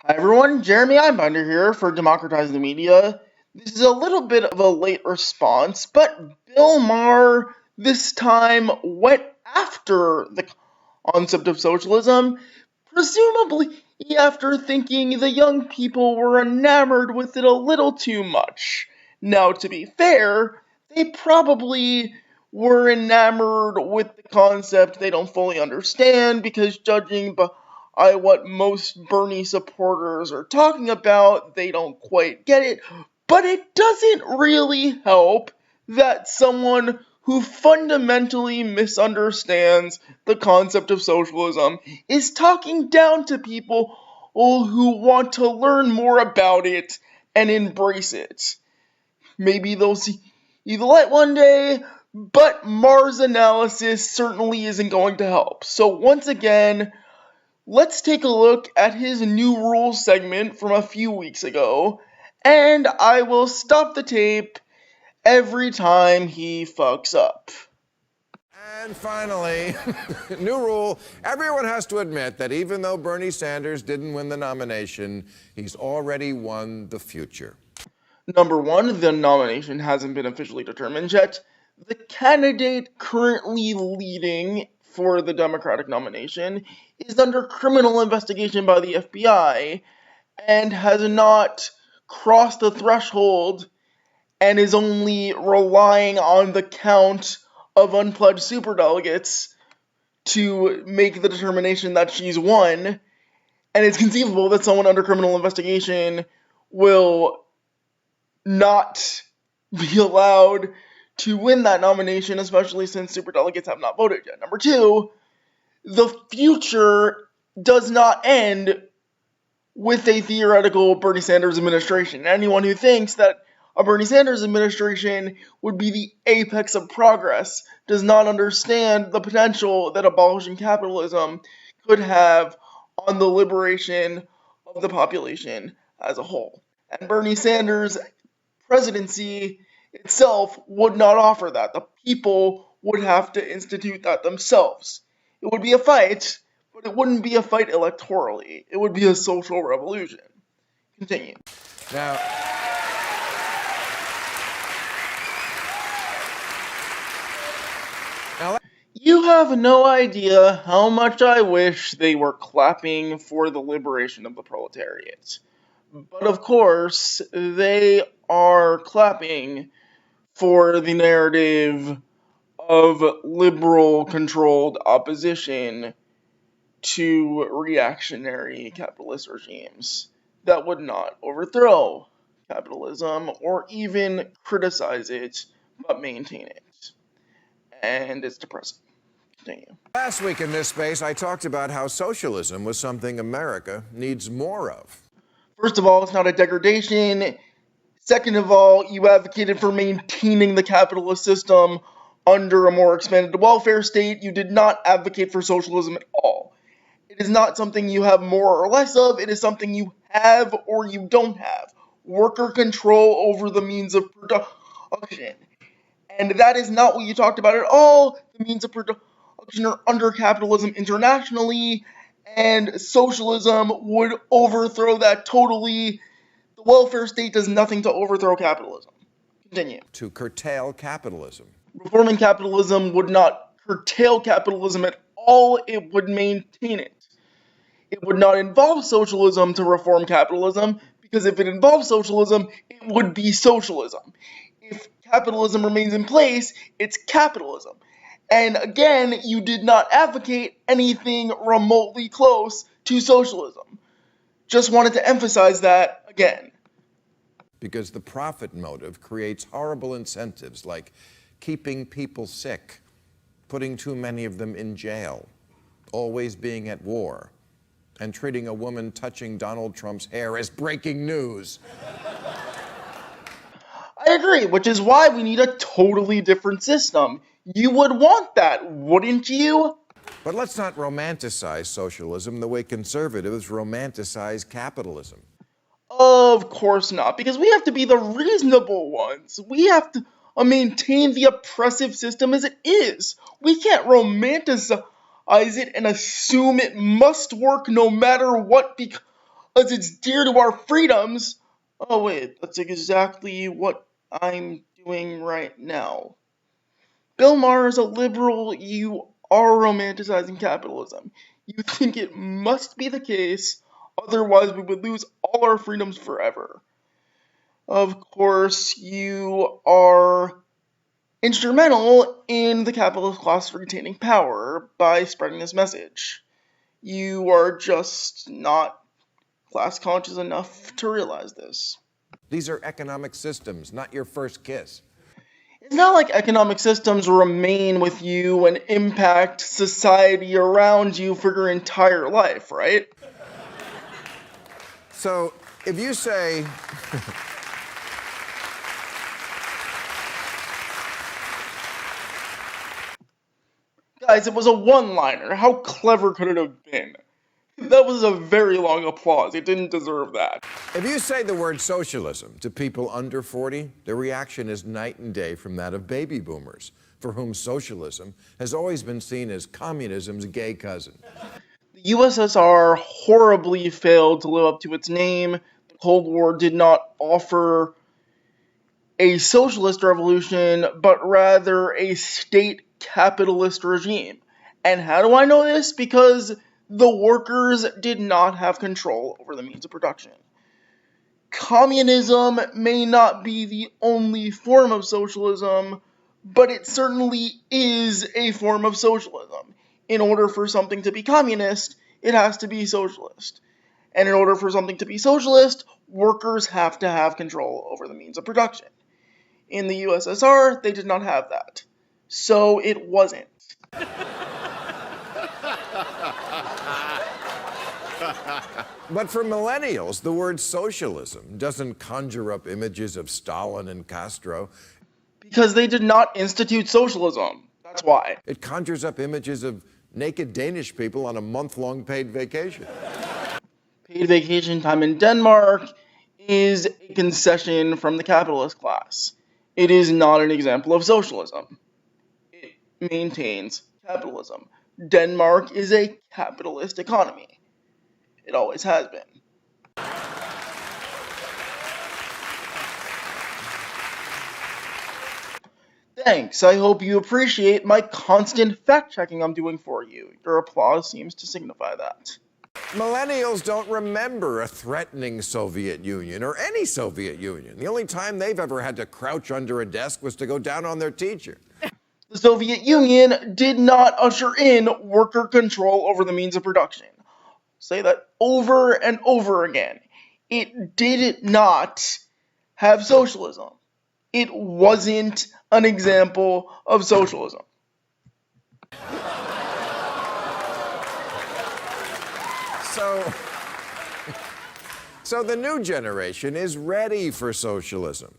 Hi everyone, Jeremy Einbinder here for Democratizing the Media. This is a little bit of a late response, but Bill Maher this time went after the concept of socialism, presumably after thinking the young people were enamored with it a little too much. Now, to be fair, they probably were enamored with the concept they don't fully understand because judging by what most Bernie supporters are talking about, they don't quite get it. But it doesn't really help that someone who fundamentally misunderstands the concept of socialism is talking down to people who want to learn more about it and embrace it. Maybe they'll see the light one day, but Mars analysis certainly isn't going to help. So once again, let's take a look at his new rules segment from a few weeks ago, and I will stop the tape every time he fucks up. And finally, new rule, everyone has to admit that even though Bernie Sanders didn't win the nomination, he's already won the future. Number one, the nomination hasn't been officially determined yet. The candidate currently leading for the Democratic nomination is under criminal investigation by the FBI and has not crossed the threshold and is only relying on the count of unpledged superdelegates to make the determination that she's won. And it's conceivable that someone under criminal investigation will not be allowed to win that nomination, especially since superdelegates have not voted yet. Number two, the future does not end with a theoretical Bernie Sanders administration. Anyone who thinks that a Bernie Sanders administration would be the apex of progress does not understand the potential that abolishing capitalism could have on the liberation of the population as a whole. And Bernie Sanders' presidency itself would not offer that. The people would have to institute that themselves. It would be a fight, but it wouldn't be a fight electorally. It would be a social revolution. Continue. Now, You have no idea how much I wish they were clapping for the liberation of the proletariat. But of course, they are clapping for the narrative of liberal controlled opposition to reactionary capitalist regimes that would not overthrow capitalism or even criticize it, but maintain it. And it's depressing. Continue. last week in this space, I talked about how socialism was something America needs more of. First of all, it's not a degradation. Second of all, you advocated for maintaining the capitalist system under a more expanded welfare state. You did not advocate for socialism at all. It is not something you have more or less of. It is something you have or you don't have. Worker control over the means of production. And that is not what you talked about at all. The means of production are under capitalism internationally, and socialism would overthrow that totally. The welfare state does nothing to overthrow capitalism. Continue. To curtail capitalism. Reforming capitalism would not curtail capitalism at all, it would maintain it. It would not involve socialism to reform capitalism, because if it involved socialism, it would be socialism. If capitalism remains in place, it's capitalism. And again, you did not advocate anything remotely close to socialism. Just wanted to emphasize that again. Because the profit motive creates horrible incentives like keeping people sick, putting too many of them in jail, always being at war, and treating a woman touching Donald Trump's hair as breaking news. I agree, which is why we need a totally different system. You would want that, wouldn't you? But let's not romanticize socialism the way conservatives romanticize capitalism. Of course not, because we have to be the reasonable ones. We have to maintain the oppressive system as it is. We can't romanticize it and assume it must work no matter what, because because it's dear to our freedoms. Oh wait, that's exactly what I'm doing right now. Bill Maher is a liberal. You are romanticizing capitalism. You think it must be the case, otherwise we would lose all our freedoms forever. Of course, you are instrumental in the capitalist class retaining power by spreading this message. You are just not class conscious enough to realize this. These are economic systems, not your first kiss. It's not like economic systems remain with you and impact society around you for your entire life, right? So if you say, Guys, it was a one-liner. How clever could it have been? That was a very long applause. It didn't deserve that. if you say the word socialism to people under 40, their reaction is night and day from that of baby boomers, for whom socialism has always been seen as communism's gay cousin. The USSR horribly failed to live up to its name. The Cold War did not offer a socialist revolution, but rather a state capitalist regime. And how do I know this? Because the workers did not have control over the means of production. Communism may not be the only form of socialism, but it certainly is a form of socialism. In order for something to be communist, it has to be socialist. And in order for something to be socialist, workers have to have control over the means of production. In the USSR, they did not have that. So it wasn't. But for millennials, the word socialism doesn't conjure up images of Stalin and Castro. Because they did not institute socialism. That's why. It conjures up images of naked Danish people on a month-long paid vacation. Paid vacation time in Denmark is a concession from the capitalist class. It is not an example of socialism. It maintains capitalism. Denmark is a capitalist economy. It always has been. Thanks. I hope you appreciate my constant fact-checking I'm doing for you. Your applause seems to signify that. Millennials don't remember a threatening Soviet Union or any Soviet Union. The only time they've ever had to crouch under a desk was to go down on their teacher. The Soviet Union did not usher in worker control over the means of production. Say that over and over again. It did not have socialism. It wasn't an example of socialism. So the new generation is ready for socialism.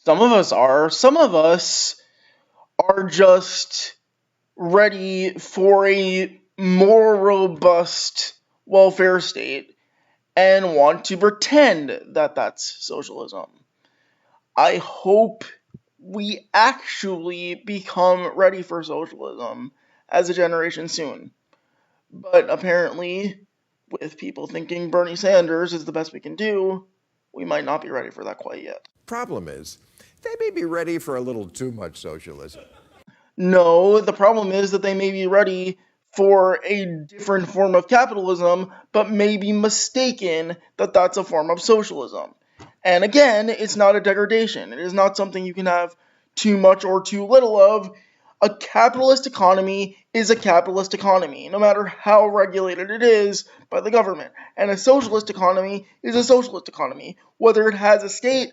Some of us are. Some of us are just ready for a more robust welfare state and want to pretend that that's socialism. I hope we actually become ready for socialism as a generation soon. But apparently, with people thinking Bernie Sanders is the best we can do, we might not be ready for that quite yet. Problem is, they may be ready for a little too much socialism. No, the problem is that they may be ready for a different form of capitalism, but may be mistaken that that's a form of socialism. And again, it's not a degradation. It is not something you can have too much or too little of. A capitalist economy is a capitalist economy, no matter how regulated it is by the government. And a socialist economy is a socialist economy, whether it has a state,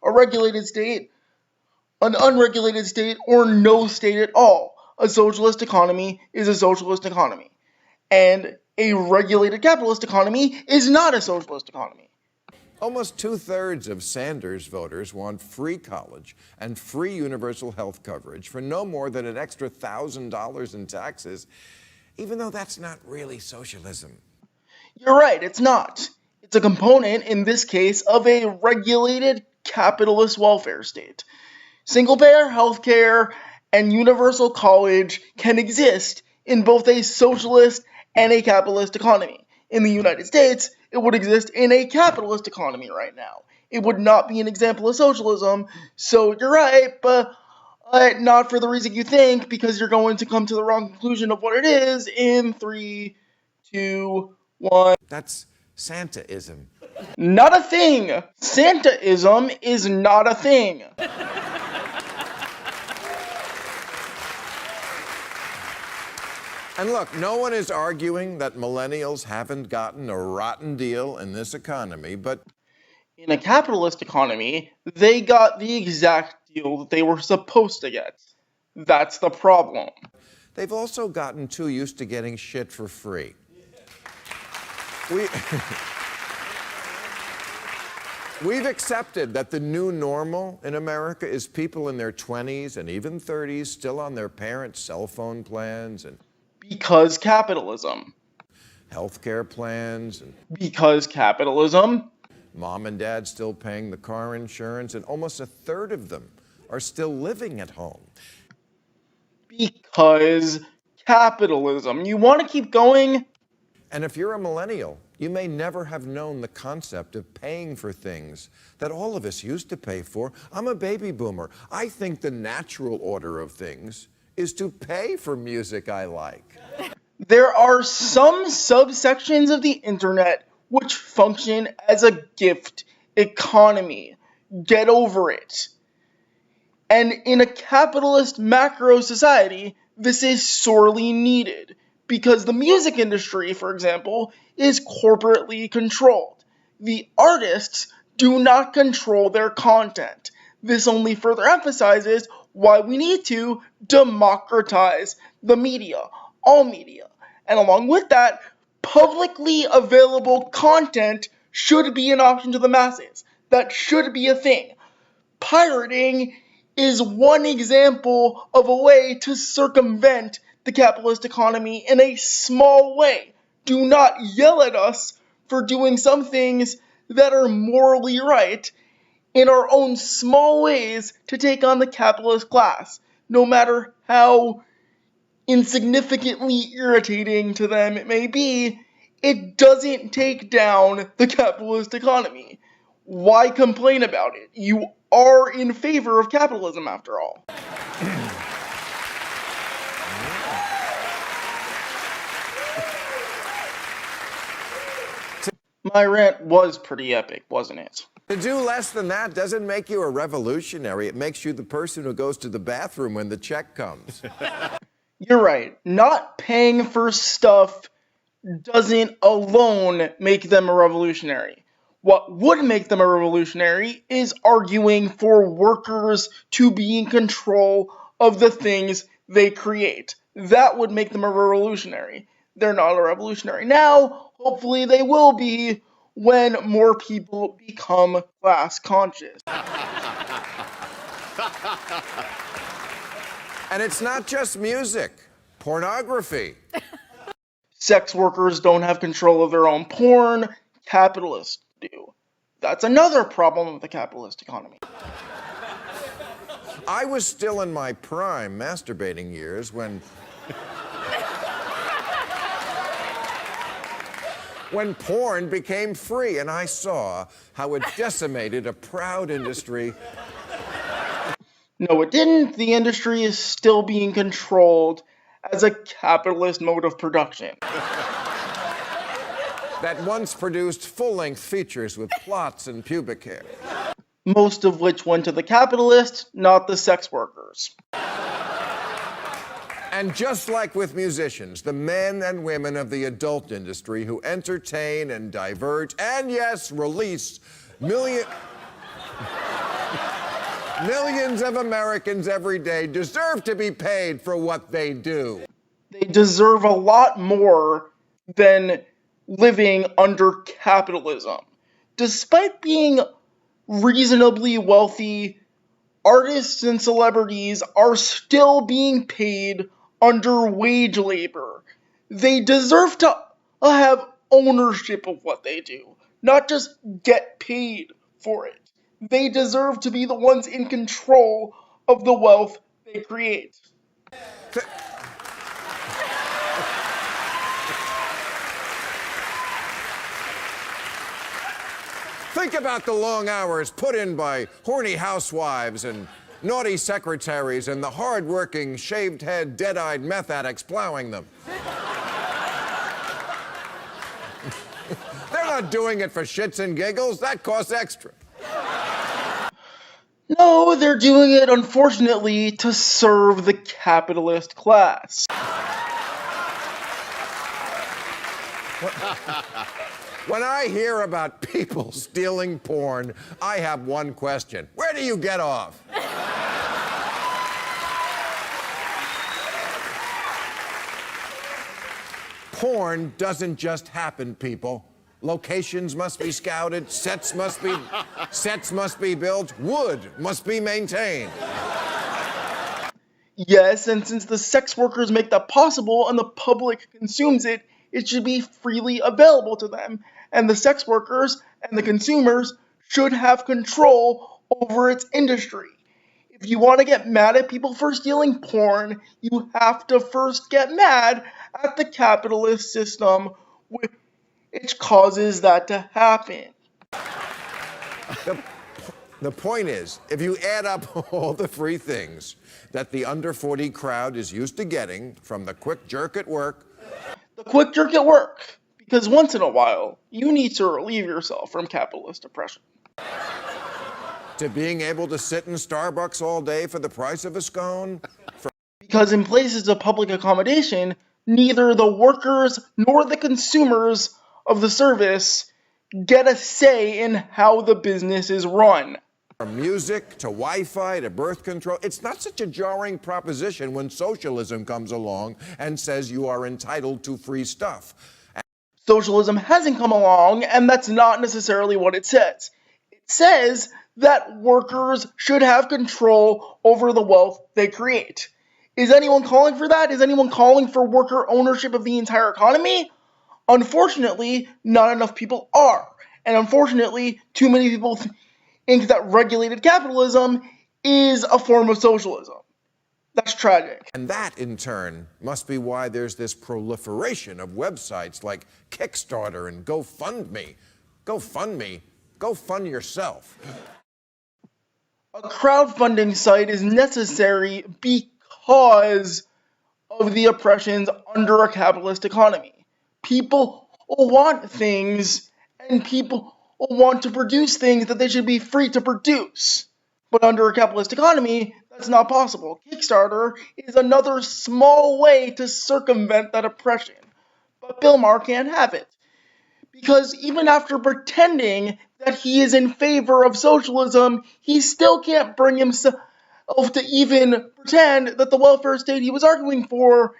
a regulated state, an unregulated state, or no state at all. A socialist economy is a socialist economy. And a regulated capitalist economy is not a socialist economy. Almost 2/3 of Sanders voters want free college and free universal health coverage for no more than an extra $1,000 in taxes, even though that's not really socialism. You're right, it's not. It's a component, in this case, of a regulated capitalist welfare state. Single-payer healthcare and universal college can exist in both a socialist and a capitalist economy. In the United States, it would exist in a capitalist economy right now. It would not be an example of socialism, so you're right, but not for the reason you think, because you're going to come to the wrong conclusion of what it is in 3, 2, 1. That's Santaism. Not a thing! Santaism is not a thing. And look, no one is arguing that millennials haven't gotten a rotten deal in this economy, but In a capitalist economy, they got the exact deal that they were supposed to get. That's the problem. they've also gotten too used to getting shit for free. We, we've accepted that the new normal in America is people in their 20s and even 30s still on their parents' cell phone plans and Because capitalism. healthcare plans and Because capitalism. mom and dad still paying the car insurance, and almost a third of them are still living at home. Because capitalism. You want to keep going? And if you're a millennial, you may never have known the concept of paying for things that all of us used to pay for. I'm a baby boomer. I think the natural order of things is to pay for music I like. There are some subsections of the internet which function as a gift economy. Get over it. And in a capitalist macro society, this is sorely needed, because the music industry, for example, is corporately controlled. The artists do not control their content. This only further emphasizes why we need to democratize the media, all media. And along with that, publicly available content should be an option to the masses. That should be a thing. Pirating is one example of a way to circumvent the capitalist economy in a small way. Do not yell at us for doing some things that are morally right in our own small ways to take on the capitalist class, no matter how insignificantly irritating to them it may be. It doesn't take down the capitalist economy. Why complain about it? You are in favor of capitalism, after all. My rant was pretty epic, wasn't it? To do less than that doesn't make you a revolutionary. It makes you the person who goes to the bathroom when the check comes. You're right. Not paying for stuff doesn't alone make them a revolutionary. What would make them a revolutionary is arguing for workers to be in control of the things they create. That would make them a revolutionary. They're not a revolutionary now. Hopefully they will be when more people become class conscious. And it's not just music, pornography. Sex workers don't have control of their own porn, capitalists do. That's another problem of the capitalist economy. I was still in my prime masturbating years when porn became free, and I saw how it decimated a proud industry. No, it didn't. The industry is still being controlled as a capitalist mode of production. That once produced full-length features with plots and pubic hair. Most of which went to the capitalists, not the sex workers. And just like with musicians, the men and women of the adult industry who entertain and divert, and yes, release millions of Americans every day deserve to be paid for what they do. They deserve a lot more than living under capitalism. Despite being reasonably wealthy, artists and celebrities are still being paid under wage labor. They deserve to have ownership of what they do, not just get paid for it. They deserve to be the ones in control of the wealth they create. Think about the long hours put in by horny housewives and naughty secretaries and the hard-working, shaved-head, dead-eyed meth addicts plowing them. They're not doing it for shits and giggles. That costs extra. No, they're doing it, unfortunately, to serve the capitalist class. When I hear about people stealing porn, I have one question. Where do you get off? Porn doesn't just happen, people. Locations must be scouted, sets must be built, wood must be maintained. Yes, and since the sex workers make that possible and the public consumes it, it should be freely available to them. And the sex workers and the consumers should have control over its industry. If you want to get mad at people for stealing porn, you have to first get mad at the capitalist system, which causes that to happen. The point is, if you add up all the free things that the under 40 crowd is used to getting from the quick jerk at work, Because once in a while, you need to relieve yourself from capitalist oppression. to being able to sit in Starbucks all day for the price of a scone, Because in places of public accommodation, neither the workers nor the consumers of the service get a say in how the business is run. from music to Wi-Fi to birth control, it's not such a jarring proposition when socialism comes along and says you are entitled to free stuff. Socialism hasn't come along, and that's not necessarily what it says. It says that workers should have control over the wealth they create. Is anyone calling for that? Is anyone calling for worker ownership of the entire economy? Unfortunately, not enough people are. And unfortunately, too many people think that regulated capitalism is a form of socialism. That's tragic. And that, in turn, must be why there's this proliferation of websites like Kickstarter and GoFundMe. GoFundMe? Go fund yourself. A crowdfunding site is necessary because of the oppressions under a capitalist economy. People want things, and people want to produce things that they should be free to produce. But under a capitalist economy, that's not possible. Kickstarter is another small way to circumvent that oppression. But Bill Maher can't have it. Because even after pretending that he is in favor of socialism, he still can't bring himself to even pretend that the welfare state he was arguing for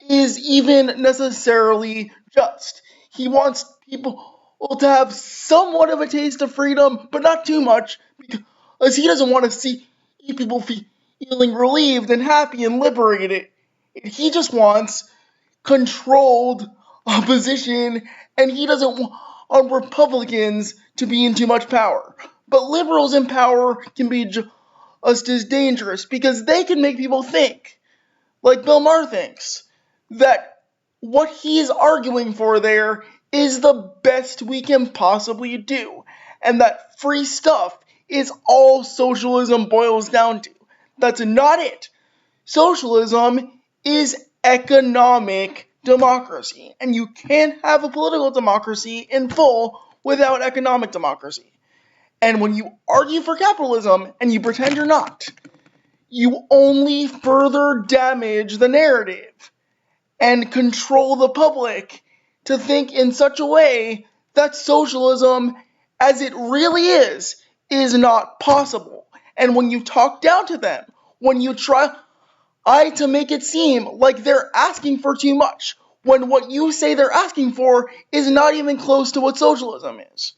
is even necessarily just. He wants people to have somewhat of a taste of freedom, but not too much, because he doesn't want to see people feeling relieved and happy and liberated. He just wants controlled opposition, and he doesn't want Republicans to be in too much power. But liberals in power can be just as dangerous, because they can make people think, like Bill Maher thinks, that what he's arguing for there is the best we can possibly do, and that free stuff is all socialism boils down to. That's not it. Socialism is economic democracy, and you can't have a political democracy in full without economic democracy. And when you argue for capitalism and you pretend you're not, you only further damage the narrative and control the public to think in such a way that socialism, as it really is not possible. And when you talk down to them, when you try to make it seem like they're asking for too much, when what you say they're asking for is not even close to what socialism is.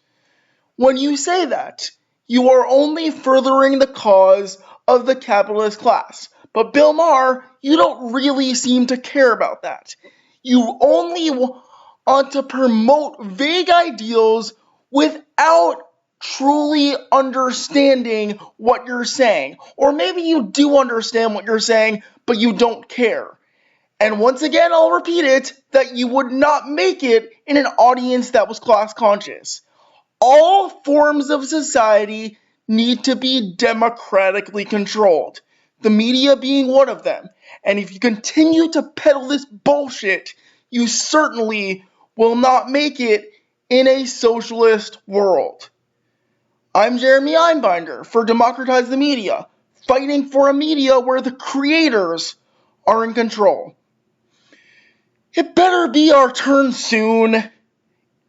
When you say that, you are only furthering the cause of the capitalist class. But Bill Maher, you don't really seem to care about that. You only want to promote vague ideals without truly understanding what you're saying. Or maybe you do understand what you're saying, but you don't care. And once again, I'll repeat it, that you would not make it in an audience that was class conscious. All forms of society need to be democratically controlled, the media being one of them. And if you continue to peddle this bullshit, you certainly will not make it in a socialist world. I'm Jeremy Einbinder for Democratize the Media, fighting for a media where the creators are in control. It better be our turn soon.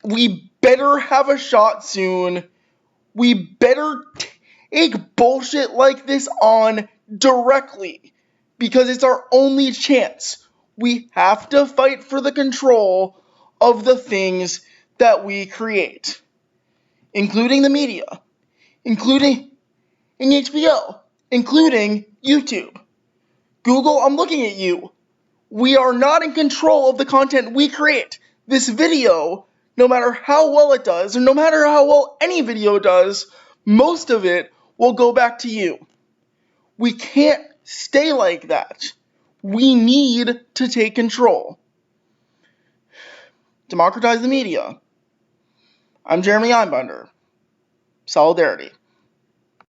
We better have a shot soon. We better take bullshit like this on directly, because it's our only chance. We have to fight for the control of the things that we create, including the media, including HBO, including YouTube. Google, I'm looking at you. We are not in control of the content we create. This video, no matter how well it does, or no matter how well any video does, most of it will go back to you. We can't stay like that. We need to take control. Democratize the media. I'm Jeremy Einbinder. Solidarity.